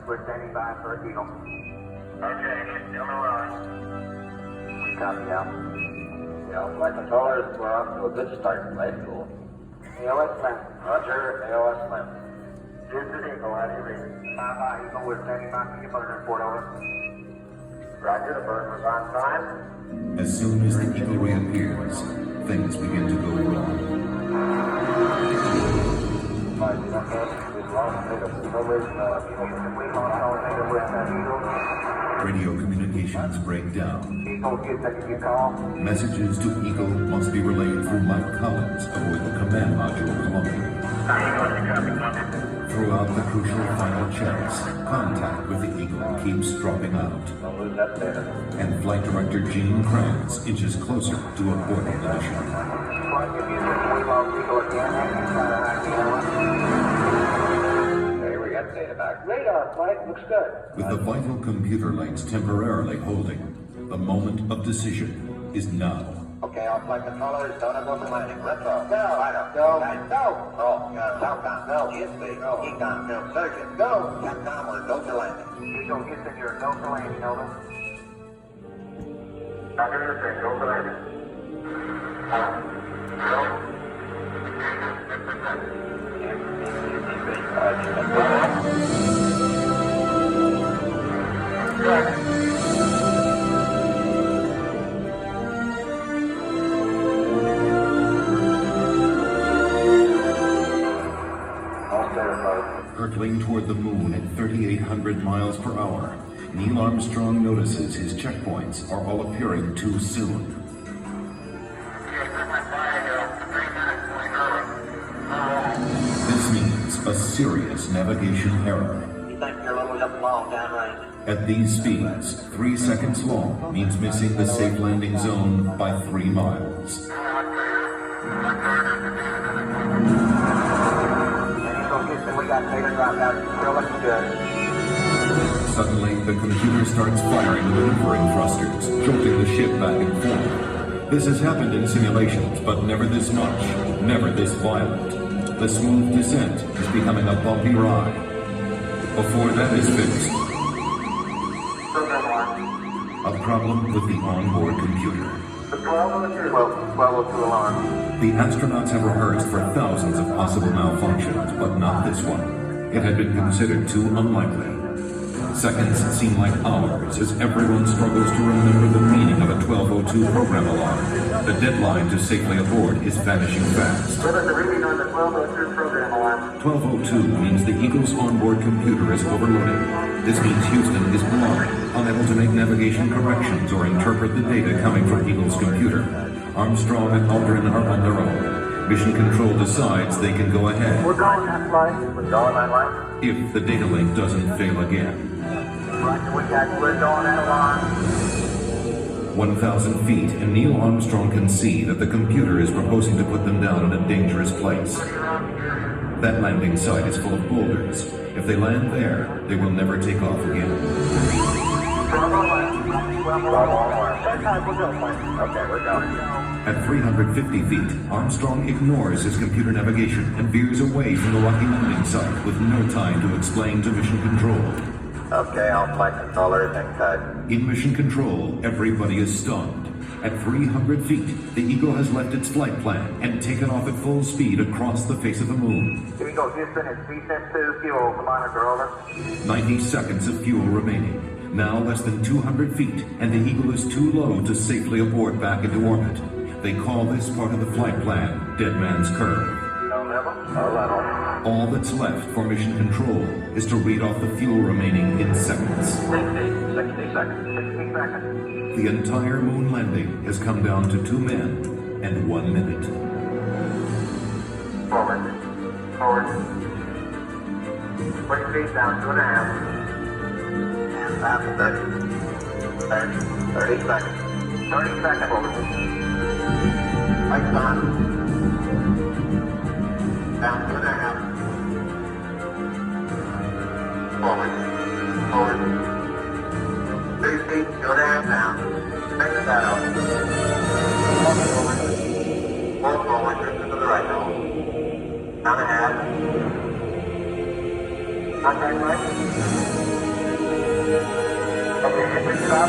We're standing by for Eagle. Okay, still no line. Copy now. Yeah, flight controllers, we're off to a good start. Flight school. AOS Slim. Roger, AOS Slim. This is Eagle, how do you read? By Eagle, we're standing by for your burn report, over. Roger, the burn was on time. As soon as the Eagle reappears, things begin to go wrong. We've lost data coverage. We lost all data with Eagle. Radio communications break down. Eagle, get your call. Messages to Eagle must be relayed through Mike Collins aboard the command module Columbia. Eagle, you copy, Columbia. Throughout the crucial final checks, contact with the Eagle keeps dropping out, Don't lose that data. and Flight Director Gene Kranz inches closer to aborting the mission. We lost Eagle again. Okay, we got data back. Radar flight looks good. With the vital computer links temporarily holding, the moment of decision is now. Okay, all flight controllers, don't go for landing. Retro. Go. Fighter. Go. Go. Roll. Go. Southbound. Go. ISB. Go. Econ. Go. Surgeon. Go. Capcom, we're go for landing. Eagle, Houston, you're go for landing, over. Roger, the thing, go for landing. Go. Hurtling toward the moon at 3,800 miles per hour, Neil Armstrong notices his checkpoints are all appearing too soon. This means a serious navigation error. You think you're a little up long downrange? At these speeds, 3 seconds long means missing the safe landing zone by 3 miles. We got data dropped out. Still looking good. Suddenly, the computer starts firing maneuvering thrusters, jolting the ship back and forth. This has happened in simulations, but never this much, never this violent. The smooth descent is becoming a bumpy ride. Before that is fixed, Program alarm. a problem with the onboard computer. The 1202. 1202 alarm. The astronauts have rehearsed for thousands of possible malfunctions, but not this one. It had been considered too unlikely. Seconds seem like hours as everyone struggles to remember the meaning of a 1202 program alarm. The deadline to safely aboard is vanishing fast. Give us a reading on the 1202 program alarm. 1202 means the Eagle's onboard computer is overloaded. This means Houston is blind, unable to make navigation corrections or interpret the data coming from Eagle's computer. Armstrong and Aldrin are on their own. Mission Control decides they can go ahead We're going that flight. We're going that line. if the data link doesn't fail again. Roger, we're going that alarm. 1,000 feet, and Neil Armstrong can see that the computer is proposing to put them down in a dangerous place. That landing site is full of boulders. If they land there, they will never take off again. 1201. Okay, we're going. At 350 feet, Armstrong ignores his computer navigation and veers away from the rocky landing site with no time to explain to Mission Control. Okay, all flight controllers and cut. In Mission Control, everybody is stunned. At 300 feet, the Eagle has left its flight plan and taken off at full speed across the face of the moon. Eagle, Houston, it's VSET-2, fuel, monitor, over. 90 seconds of fuel remaining. Now less than 200 feet, and the Eagle is too low to safely abort back into orbit. They call this part of the flight plan Dead Man's Curve. No level, no level. All that's left for Mission Control is to read off the fuel remaining in seconds. 60 seconds. 60 seconds. The entire moon landing has come down to 2 men and 1 minute. Forward. Forward. Put your feet down, 2.5. And after 30 seconds. 30 seconds. Forward. Lights on. Down 2.5. Forward. Forward. 3 feet, 2.5 down. Make that out. More forward, drift to the right now. Down ahead. Contact right. Okay, engine stop.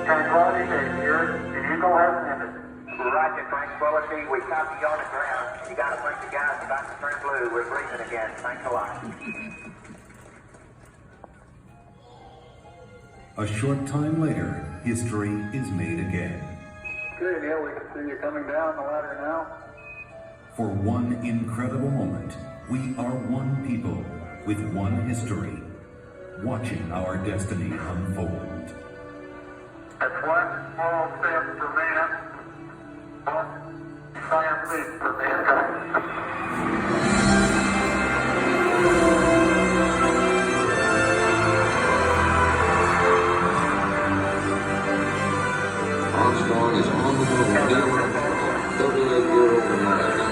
Tranquility Base here. The Eagle has ended. Roger, Tranquility. We copy you on the ground. You got a bunch of guys about to turn blue. We're breathing again. Thanks a lot. A short time later, history is made again. Good, yeah, we can see you coming down the ladder now. For one incredible moment, we are one people with one history, watching our destiny unfold. That's one small step for man, one giant leap for mankind. Armstrong is on the moon. Neil Armstrong, 38-year-old American.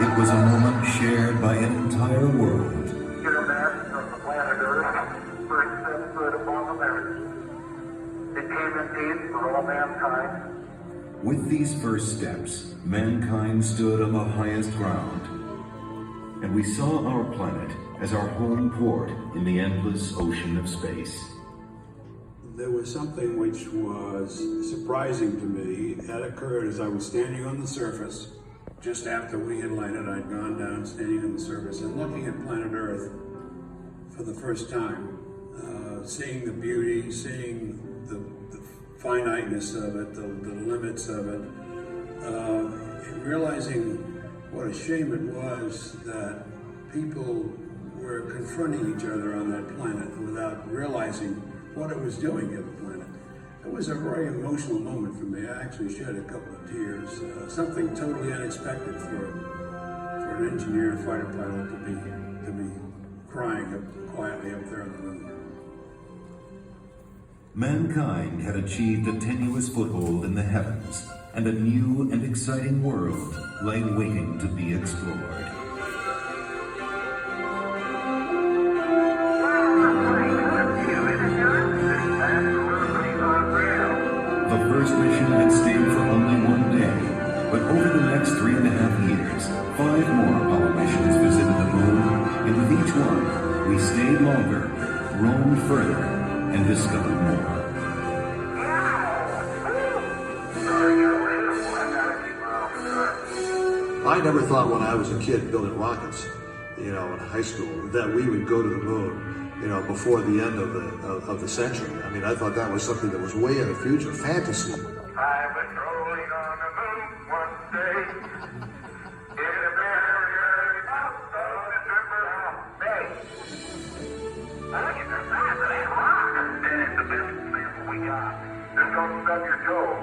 It was a moment shared by an entire world. Your mass from the planet Earth, first set foot upon the America. It came in peace for all mankind. With these first steps, mankind stood on the highest ground, and we saw our planet as our home port in the endless ocean of space. There was something which was surprising to me. That occurred as I was standing on the surface. Just after we had landed, I'd gone down, standing on the surface and looking at planet Earth for the first time, seeing the beauty, seeing the finiteness of it, the limits of it, and realizing what a shame it was that people were confronting each other on that planet without realizing what it was doing to the planet. It was a very emotional moment for me. I actually shed a couple of tears. Something totally unexpected for an engineer and fighter pilot to be crying quietly up there on the moon. Mankind had achieved a tenuous foothold in the heavens, and a new and exciting world lay waiting to be explored. The first mission had stayed for only one day, but over the next 3.5 years, 5 more Apollo missions visited the moon, and with each one, we stayed longer, roamed further, and discovered more. I never thought when I was a kid building rockets, in high school, that we would go to the moon, before the end of the century. I mean, I thought that was something that was way in the future, fantasy. I was rolling on the moon one day, in a very early month of December. Hey, I look at the size of that rock. It's the best sample we got. Just don't stub your toe.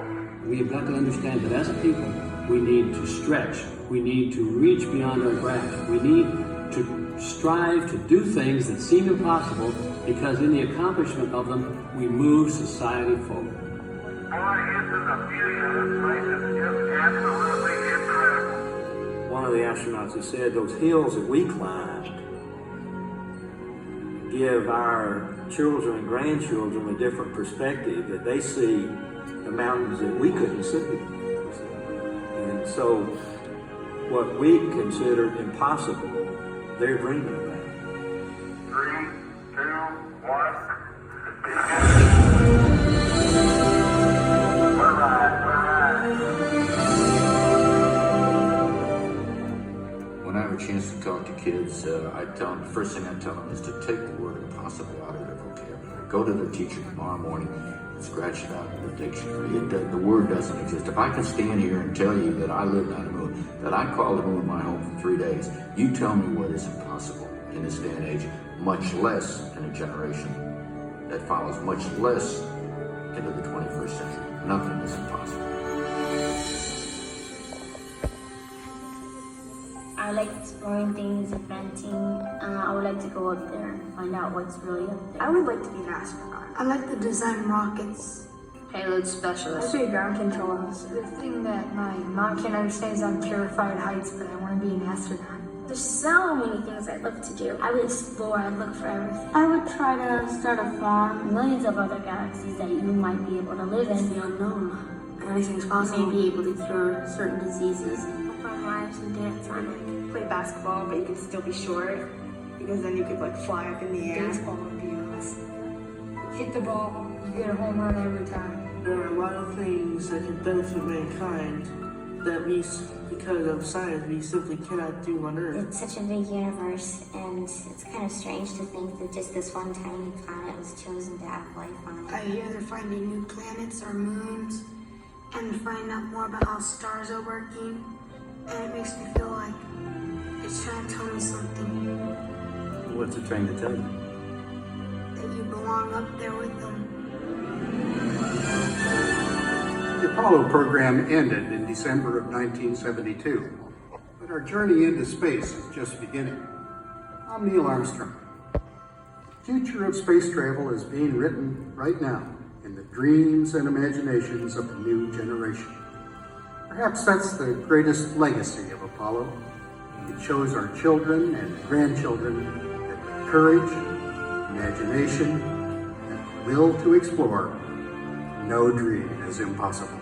We have got to understand that as a people, we need to stretch. We need to reach beyond our grasp. We need to strive to do things that seem impossible, because in the accomplishment of them, we move society forward. Boy, isn't the beauty of this place is just absolutely incredible. One of the astronauts has said those hills that we climbed give our children and grandchildren a different perspective, that they see the mountains that we couldn't see. And so what we considered impossible, they're dreaming about. 3, 2, 1. We're right. When I have a chance to talk to kids, I tell them, the first thing I tell them is to take the word impossible out of their vocabulary. Go to their teacher tomorrow morning and scratch it out in the dictionary. The word doesn't exist. If I can stand here and tell you that I lived on the moon, that I called the moon my home for 3 days, you tell me what is impossible in this day and age, much less in a generation that follows, much less into the 21st century. Nothing is impossible. I like exploring things, inventing. I would like to go up there and find out what's really up there. I would like to be an astronaut. I like to design rockets. Payload specialist. I'd be a ground control officer. The thing that my mom can't understand is I'm terrified of heights, but I want to be an astronaut. There's so many things I'd love to do. I would explore, I'd look for everything. I would try to start a farm. Millions of other galaxies that you might be able to live in. The unknown. anything's You possible. may be able to cure certain diseases. Fun lives and dance on it. Play basketball, but you could still be short because then you could like fly up in the air. Baseball would be awesome. Hit the ball, you get a home run every time. There are a lot of things that can benefit mankind that we, because of science, we simply cannot do on Earth. It's such a big universe, and it's kind of strange to think that just this one tiny planet was chosen to have life on it. I hear they're finding new planets or moons, and they're finding out more about how stars are working, and it makes me feel like it's trying to tell me something, What's it trying to tell you? that you belong up there with them. The Apollo program ended in December of 1972, but our journey into space is just beginning. I'm Neil Armstrong. The future of space travel is being written right now in the dreams and imaginations of a new generation. Perhaps that's the greatest legacy of Apollo. It shows our children and grandchildren that with courage, imagination, and the will to explore, no dream is impossible.